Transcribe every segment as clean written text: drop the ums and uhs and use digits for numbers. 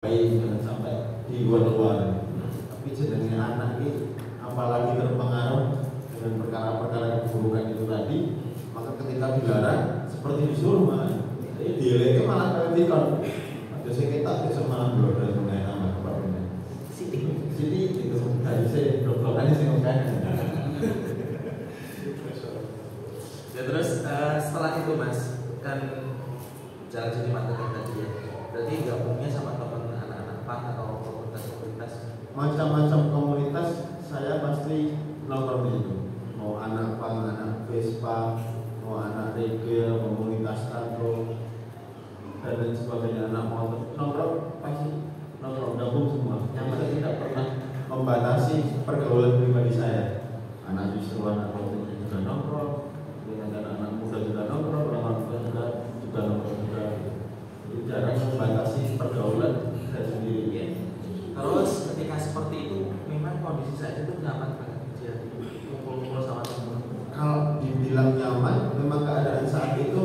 baik, jangan sampai di luar-luar. Tapi jenenge anak ini apalagi terpengaruh dengan perkara-perkara keburukan itu tadi, maka ketika dilarang seperti disuruh malah. Jadi dieleke malah kayak dikon. Ada saya kita besok malam dulu dari mengenai nama kepada Siti itu tadi saya dokternya saya ngomongkan. Ya terus setelah itu Mas kan jalan jadi marketing tadi ya. Berarti gabungnya sama teman anak-anak PAN atau komunitas-komunitas? Macam-macam komunitas saya pasti nongkrong di situ. Mau anak PAN, anak Vespa, mau anak reggae, komunitas tato dan lain sebagainya, anak motor nongkrong pasti nongkrong gabung semua. Yang saya tidak pernah membatasi pergaulan pribadi saya. Anak justruan atau juga nongkrong, dengan anak muda juga nongkrong, orang tua juga nongkrong juga. Jadi jarang membatasi pergaulan saya sendiri. Ya. Terus ketika seperti itu memang kondisi saat itu nyaman banget jadi kumpul-kumpul sama teman. Kalau dibilang nyaman, memang keadaan saat itu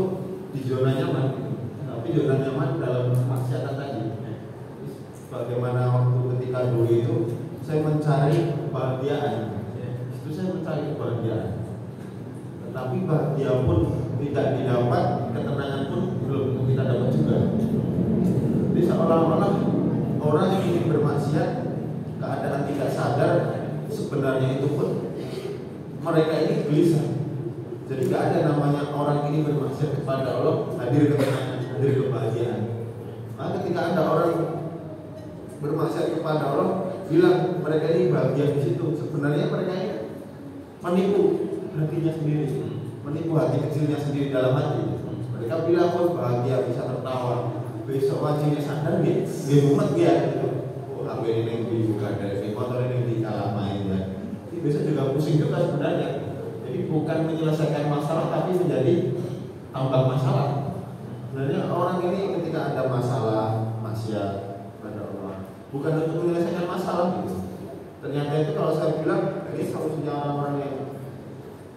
di zona nyaman. Tapi zona nyaman dalam maksiatan tadi. Bagaimana waktu ketika dulu itu saya mencari kebahagiaan. Itu saya mencari kebahagiaan. Tetapi bahagia pun tidak didapat, ketenangan pun belum kita dapat juga. Jadi seolah-olah orang yang ingin bermaksiat, keadaan tidak sadar, sebenarnya itu pun mereka ini gelisah. Jadi tidak ada namanya orang ini bermaksiat kepada Allah, hadir ketenangan, hadir kebahagiaan. Maka ketika ada orang bermaksiat kepada Allah, bilang mereka ini bahagia di situ, sebenarnya mereka ini menipu hatinya sendiri, menipu hati kecilnya sendiri dalam hati. Mereka bilang pun bahagia bisa tertawa. Besok wajibnya sadar dia mumet dia gitu. Oh, apa ini yang dibuka dari motor ini dikalah main ya. Ini besok juga pusing juga sebenarnya. Jadi bukan menyelesaikan masalah tapi menjadi tambah masalah. Sebenarnya orang ini ketika ada masalah maksiat pada Allah, bukan untuk menyelesaikan masalah gitu. Ternyata itu kalau saya bilang ini solusinya orang-orang yang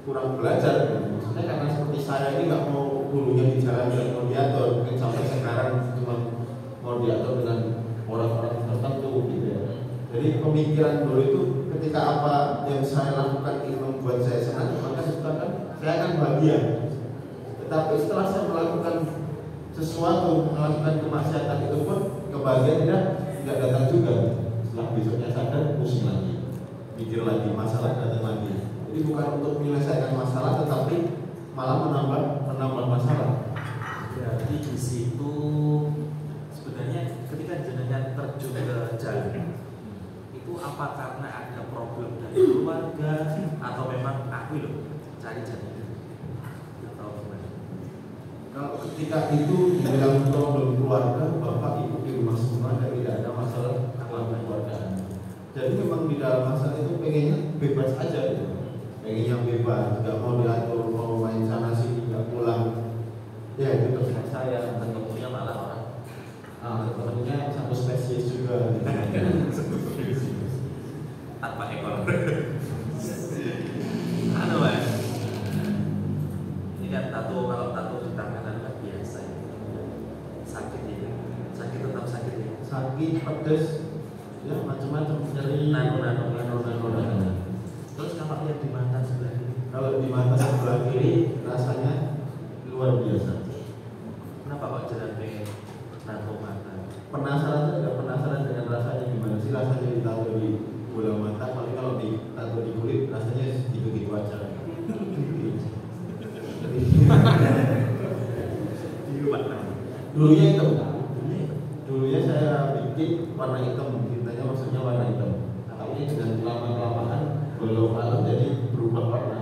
kurang belajar gitu. Maksudnya karena seperti saya ini nggak mau dulunya di jalan dan mau diatur, mungkin sampai sekarang cuma mau diatur dengan orang-orang tertentu gitu ya. Jadi pemikiran dulu itu ketika apa yang saya lakukan ini membuat saya senang, maka saya akan bahagia. Tetapi setelah saya melakukan sesuatu, melakukan kemaksiatan itu pun kebahagiaan tidak datang juga. Setelah besoknya sadar, pusing lagi, mikir lagi, masalah datang lagi. Jadi bukan untuk menyelesaikan masalah, tetapi malah menambah masalah. Jadi di situ sebenarnya ketika jenengan terjun ke jalan itu apa karena ada problem dari keluarga atau memang aku loh cari jalan atau gimana? Kalau ketika itu dibilang problem keluarga, bapak ibu di rumah semua dan tidak ada masalah keluarga. Jadi memang di dalam masalah itu pengennya bebas aja gitu. Pengennya bebas, nggak mau diatur, mau main sana sini, nggak pulang. Ya itu terserah saya. Ketemunya malah orang Ketemunya satu spesies juga. tanpa ekor. Anu Mas, ini kan tato, kalau tato di tangan kan biasa ya. Sakit ya, sakit tetap sakit ya. Sakit, pedes, ya macam-macam, nyeri, nano. Terus kalau yang di mata sebelah kiri? Kalau di mata sebelah kiri rasanya luar biasa. Kenapa kok jalan pengen tato mata? Penasaran saja, penasaran dengan rasanya gimana sih rasanya ditato di bola mata. Paling kalau ditato di kulit rasanya gitu-gitu aja. Dulunya hitam. Dulunya saya bikin warna hitam, tintanya maksudnya warna hitam. Tapi dengan lama-kelamaan belum malam jadi berubah warna.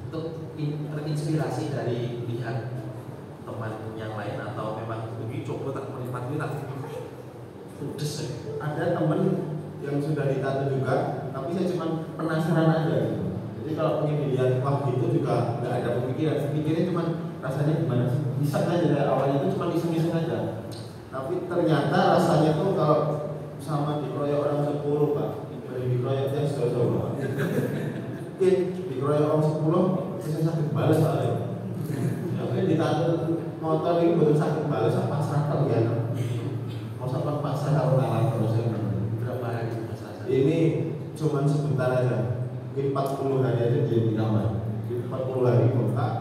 Untuk terinspirasi dari lihat teman yang lain atau memang ini coba tak melihat tak pedes ya. Ada temen yang sudah ditato juga, tapi saya cuma penasaran aja gitu. Jadi kalau pengen dilihat wah gitu juga nggak ada pemikiran. Pikirnya cuma rasanya gimana sih? Bisa aja dari awalnya itu cuma iseng-iseng aja. Tapi ternyata rasanya tuh kalau sama dikeroyok orang 10 Pak, dikeroyoknya sudah dikeroyok orang 10 bisa sakit balas soalnya. Tapi ditato motor ini betul sakit balas usah pasrah kalian. Masa pasrah kalau ngalah terus ya. Berapa hari pasrah? Ini cuman sebentar aja. Mungkin 40 hari aja dia di kamar. 40 hari bengkak,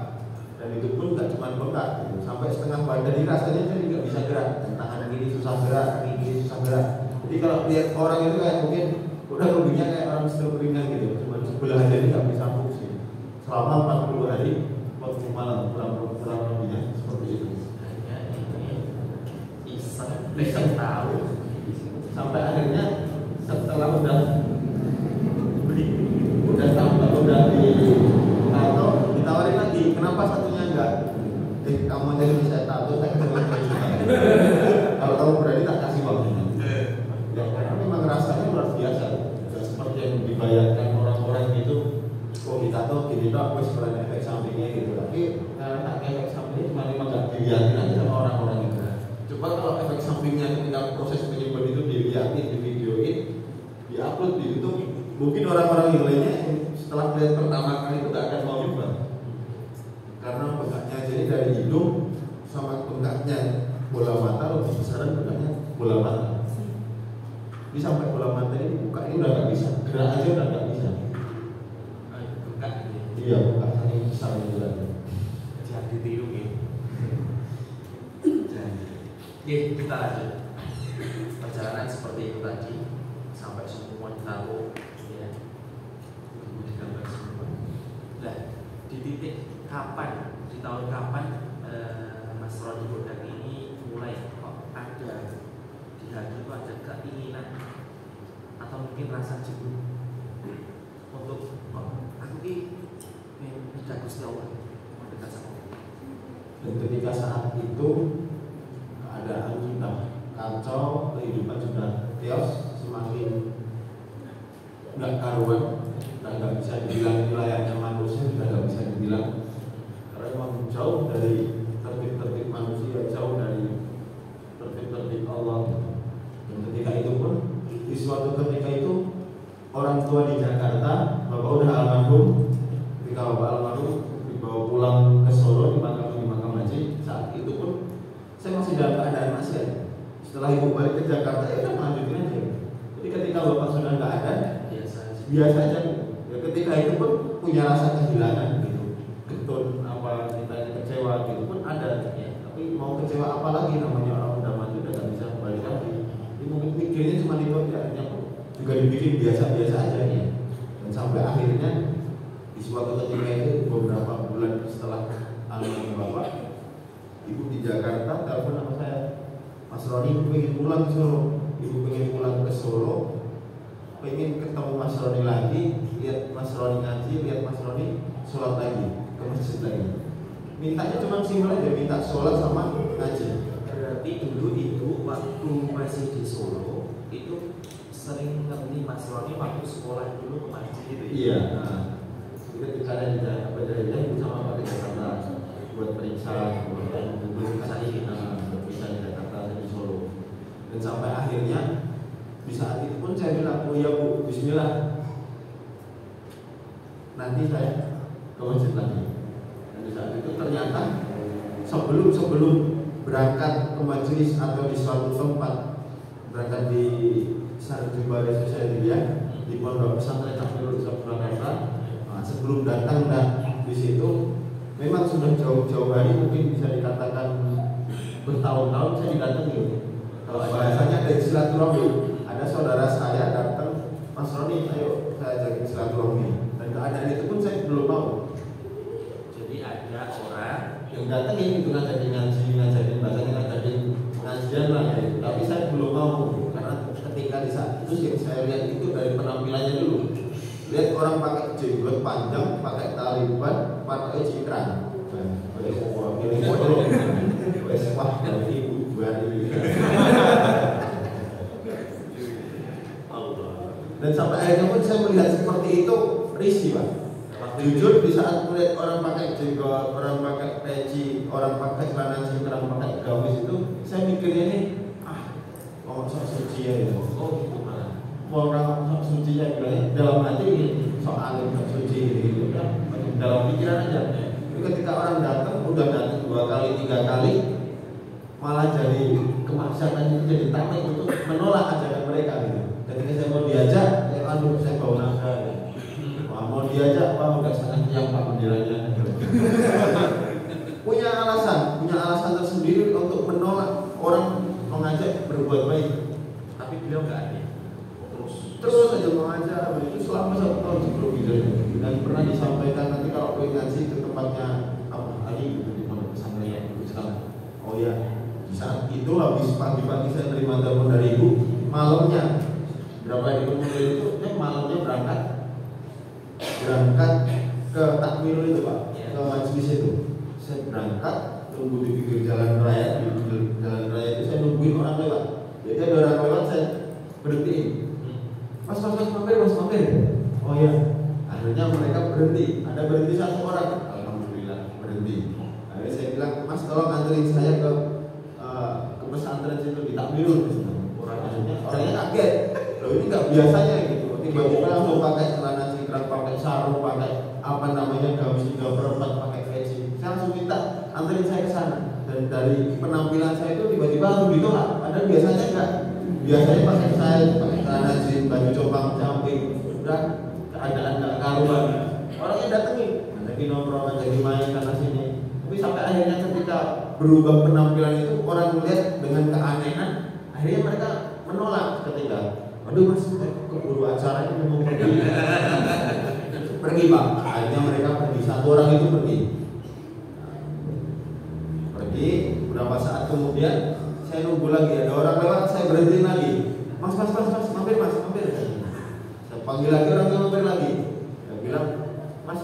dan itu pun nggak cuma bengkak gitu. Sampai setengah badan ini rasanya jadi nggak bisa gerak, dan tangan ini susah gerak, kaki ini susah gerak. Jadi kalau lihat orang itu kayak mungkin udah lebihnya kayak orang sedang ringan gitu, cuma sebelah aja ini nggak bisa fungsi selama 40 hari waktu malam kurang lebihnya seperti itu. Hanya ini iseng tahu Sampai akhirnya setelah udah tambah udah atau ditawarin lagi, kenapa satunya enggak? Kamu aja bisa tato, saya kalau kamu berani tak kasih waktunya. Ya karena memang rasanya luar biasa. Dan seperti yang dibayangkan orang-orang itu, oh kita tuh gini tuh aku sebenarnya efek sampingnya gitu. Tapi karena efek sampingnya cuma memang nggak dilihatin aja sama orang-orang itu. Coba kalau efek sampingnya ketika proses penyembuhan itu dilihatin, di videoin, diupload di YouTube, mungkin orang-orang yang lainnya setelah melihat pertama kali itu gak akan mau nyoba. Karena bengkaknya jadi dari hidung sama bengkaknya bola mata lebih besaran bengkaknya bola mata. Jadi sampai bola mata ini buka ini udah gak bisa, gerak aja udah gak bisa. bengkak gitu. Iya, buka saking besar itu lagi. Jangan ditiru gitu. Oke, kita lanjut. Perjalanan seperti itu tadi sampai semua tahu ya. Digambar semua. Nah, di titik kapan, di tahun kapan Mas Roni Bondan ini mulai kok ada di hati itu ada keinginan atau mungkin rasa jenuh untuk aku ini tidak Gusti Allah mendekat sama Allah. Dan ketika saat itu keadaan kita kacau, kehidupan sudah chaos, semakin nggak karuan, nggak bisa dibilang wilayahnya manusia, sudah nggak bisa dibilang karena memang jauh dari tertib-tertib manusia, jauh dari tertib-tertib Allah. Dan ketika itu pun di suatu ketika itu orang tua di Jakarta, bapak udah almarhum, ketika bapak almarhum dibawa pulang ke Solo di makam haji, saat itu pun saya masih dalam keadaan masih. Setelah ibu balik ke Jakarta ya udah melanjutin aja. Jadi ketika bapak sudah nggak ada, biasa aja. Ya ketika itu pun punya rasa kehilangan gitu, getun apa kita kecewa gitu pun ada. Ya. Tapi mau kecewa apa lagi, namanya orang udah mati udah nggak bisa kembali lagi. Jadi mungkin mikirnya cuma itu aja, juga dibikin biasa-biasa aja ya. Dan sampai akhirnya di suatu ketika itu beberapa bulan setelah almarhum bapak, ibu di Jakarta telepon sama saya, Mas Roni pengen pulang ke Solo. Ibu pengen pulang ke Solo, pengen ketemu Mas Roni lagi, lihat Mas Roni ngaji, lihat Mas Roni sholat lagi ke masjid lagi. Mintanya cuma simpel aja, minta sholat sama ngaji. Berarti dulu itu waktu masih di Solo itu sering ngerti Mas Roni waktu sekolah dulu ke masjid itu. Iya. Nah, ketika ada di Jakarta, ibu sama Pak di Jakarta buat periksa, periksa di Jakarta di Solo. Dan sampai akhirnya di saat itu pun saya bilang, oh ya Bu, Bismillah, nanti saya ke masjid lagi. Dan di saat itu ternyata sebelum berangkat ke majelis atau di suatu tempat, berangkat di Sarjubari Society di Pondok Pesantren Nurul Islam Surakarta. Nah, sebelum datang dan di situ memang sudah jauh-jauh hari, mungkin bisa dikatakan bertahun-tahun saya didatangi. Kalau bahasanya dari silaturahmi, ada saudara saya datang, Mas Roni, ayo saya ajakin silaturahmi. Dan keadaan itu pun saya belum mau. Jadi ada orang yang datang itu ngajakin ngaji, ngajakin bahasanya ngajakin pengajian lah ya. Tapi saya belum mau karena ketika di saat itu yang saya lihat itu dari penampilannya dulu. Lihat orang pakai jenggot panjang, pakai taliban, pakai cingkrang. Wah, ini bodoh. Wah, dari ibu bari. Dan sampai akhirnya pun saya melihat seperti itu risih, Pak. Jujur di saat melihat orang pakai jenggot, orang pakai peci, orang pakai celana cingkrang, pakai gamis itu, saya mikirnya ini, orang sok suci ya, oh gitu malah. Orang sok suci ya, dalam hati soal sok suci gitu kan, dalam pikiran aja. Tapi ketika orang datang, udah datang 2 kali, 3 kali, malah jadi kemaksiatan itu jadi tameng untuk menolak ajakan mereka gitu. Ketika saya mau diajak, ya aduh saya bau naga gitu. Wah, mau diajak Pak udah sangat yang Pak mendiranya gitu. punya alasan tersendiri untuk menolak orang mengajak berbuat baik. Tapi beliau nggak ada. Terus aja mengajak itu selama 1 tahun sebelum itu, dan pernah disampaikan nanti kalau pengen ngaji ke tempatnya apa Ali gitu di pondok pesantren Islam. Oh ya, di saat itu habis pagi-pagi saya terima telepon dari ibu, malamnya berapa ibu itu, malamnya berangkat ke takmir itu Pak, ke majelis itu. Saya berangkat tunggu di pinggir jalan raya, di pinggir jalan raya itu saya nungguin orang lewat. Jadi ada orang lewat saya berhentiin. Mas mampir. Oh ya, akhirnya mereka berhenti. Ada berhenti 1 orang. Alhamdulillah berhenti. Akhirnya saya bilang, Mas tolong anterin saya ke pesantren situ di Takmirul. Orangnya kaget. Loh ini nggak biasanya gitu. Tiba-tiba langsung pakai celana singkat, pakai sarung, pakai gamis 3/4, pakai peci. Saya langsung minta anterin saya ke sana. Dan dari penampilan saya itu tiba-tiba langsung ditolak. Padahal biasanya enggak. Biasanya pakai celana jeans, baju copang, camping, udah keadaan nggak karuan. Orangnya datengin, lagi nongkrong, lagi main sana sini. Tapi sampai akhirnya ketika berubah penampilan itu, orang melihat dengan keanehan, akhirnya mereka menolak ketika, aduh Mas, keburu acara ini mau pergi. Pergi Pak, akhirnya mereka pergi. 1 orang itu pergi. Berapa saat kemudian saya nunggu lagi, ada orang lewat, saya berhenti lagi. Mas, mampir. Saya panggil lagi, orang itu mampir lagi. Saya bilang, Mas,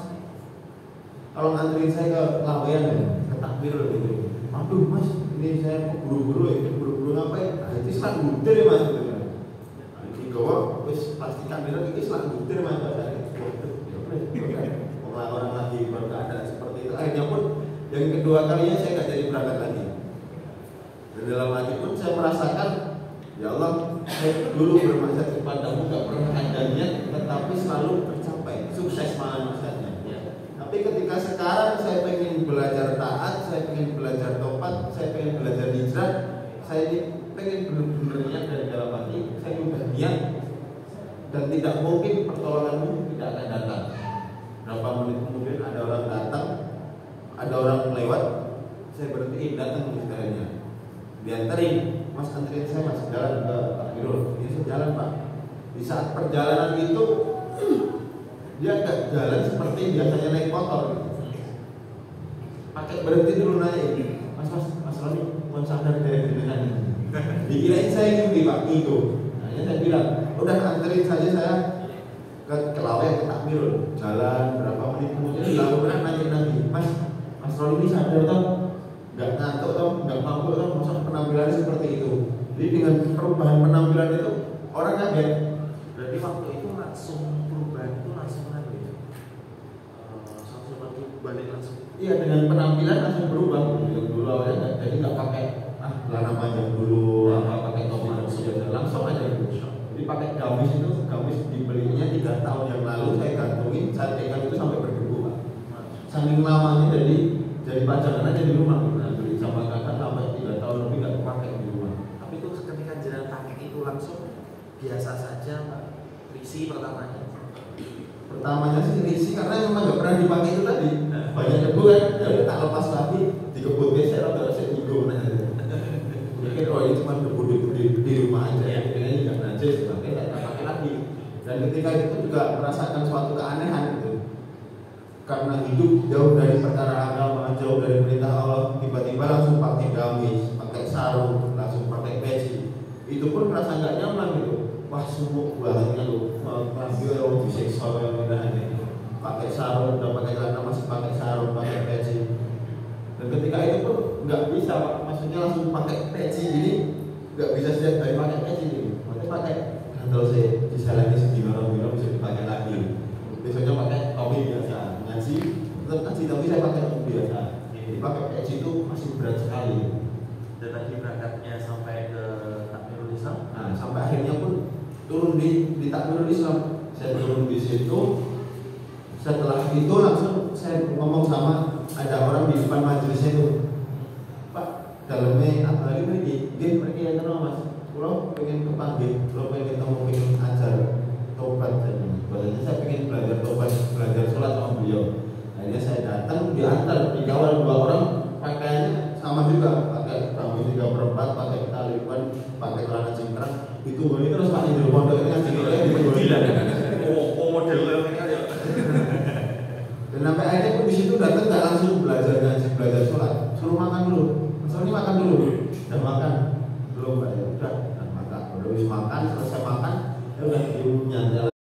tolong anterin saya ke Laweyan ya, ke Takmir gitu. Aduh Mas, ini saya buru-buru ngapain? Nah, itu selang butir ya Mas. Ini gawa, wis pastikan bilang ini selang butir Mas. Orang lagi berkeadaan seperti itu. Akhirnya pun yang kedua kalinya saya nggak jadi berangkat lagi. Dan dalam hati pun saya merasakan, ya Allah, saya dulu bermaksud kepadamu gak pernah ada niat, tetapi selalu tercapai, sukses malah maksudnya. Tapi ketika sekarang saya pengen belajar taat, saya pengen belajar topat, saya pengen belajar hijrah, saya pengen benar-benar niat dari dalam hati, saya udah niat, dan tidak mungkin pertolonganmu tidak akan datang. Berapa menit kemudian ada orang datang, ada orang lewat, saya berhentiin datang setelahnya. Dianterin, Mas anterin saya Mas jalan ke Takmirul. Ini saya jalan Pak. Di saat perjalanan itu dia nggak jalan seperti biasanya naik motor. Pakai berhenti dulu nanya, Mas Roni, mau sadar dari dengan dikirain saya nyuri Pak itu. Nah, saya bilang, udah anterin saja saya ke Laweyan ke Takmirul. Jalan berapa menit kemudian lalu nanya lagi, Mas Roni ini sadar toh? Nggak ngantuk atau nggak mampu atau masa penampilannya seperti itu. Jadi dengan perubahan penampilan itu orang kaget. Berarti waktu itu langsung perubahan itu langsung apa ya? Langsung balik langsung. Iya, dengan penampilan langsung berubah. Yang dulu awalnya jadi nggak pakai celana panjang dulu, pakai topi langsung aja. Jadi pakai gamis itu, gamis dibelinya 3 tahun yang lalu saya gantungin, saya pegang itu sampai berdebu Pak. Saking lamanya jadi pajangan aja di rumah. Beli sama kakak sampai 3 tahun lebih nggak pakai di rumah. Tapi itu ketika jalan pakai itu langsung biasa saja Pak. Risi pertamanya sih risi karena memang nggak pernah dipakai itu tadi. Banyak debu kan, jadi tak lepas lagi dikebut geser atau saya hidup aja. Mungkin ini cuma debu di rumah aja. Ini nggak najis, makanya tak pakai lagi. Dan ketika itu juga merasakan suatu keanehan gitu. Karena hidup jauh dari perkara agama, jauh dari perintah Allah, tiba-tiba langsung pakai gamis, pakai sarung, langsung pakai peci. Itu pun merasa nggak nyaman gitu. Wah sumuk banget loh, ngambil orang disiksa yang ini. Pakai sarung, udah pakai celana masih pakai sarung, pakai peci. Dan ketika itu pun nggak bisa, maksudnya langsung pakai peci ini, nggak bisa setiap hari pakai peci ini. Maksudnya pakai handle saya di salahnya segimana bilang bisa dipakai lagi. Biasanya pakai topi biasa. Ngaji, tetap ngaji tapi saya pakai topi biasa. Jadi pakai peci itu masih berat sekali. Dan tadi berangkatnya sampai ke Takmirul Islam. Nah, sampai akhirnya pun turun di Takmirul Islam. Saya turun di situ. Setelah itu langsung saya ngomong sama ada orang di depan majelisnya itu, Pak, dalamnya apa lagi mereka yang kenal mas. Kalau pengen kepanggil, kalau pengen ketemu, pengen ajar tobat dan bahasanya saya pengen belajar tobat, belajar sholat sama beliau. Akhirnya saya datang, diantar, dikawal 2 orang, pakaiannya sama juga, pakai bambu 3 perempat, pakai taliban, pakai celana cingkrang. Itu gue terus Pak Indro Pondok ini ngasih kita gila kan? Oh model ini ada. Dan sampai akhirnya pun di situ datang nggak langsung belajar ngaji, belajar sholat, suruh makan dulu. Soalnya makan dulu, dan makan belum Pak ya udah, dan makan. Udah habis makan, selesai makan, ya udah nyantai.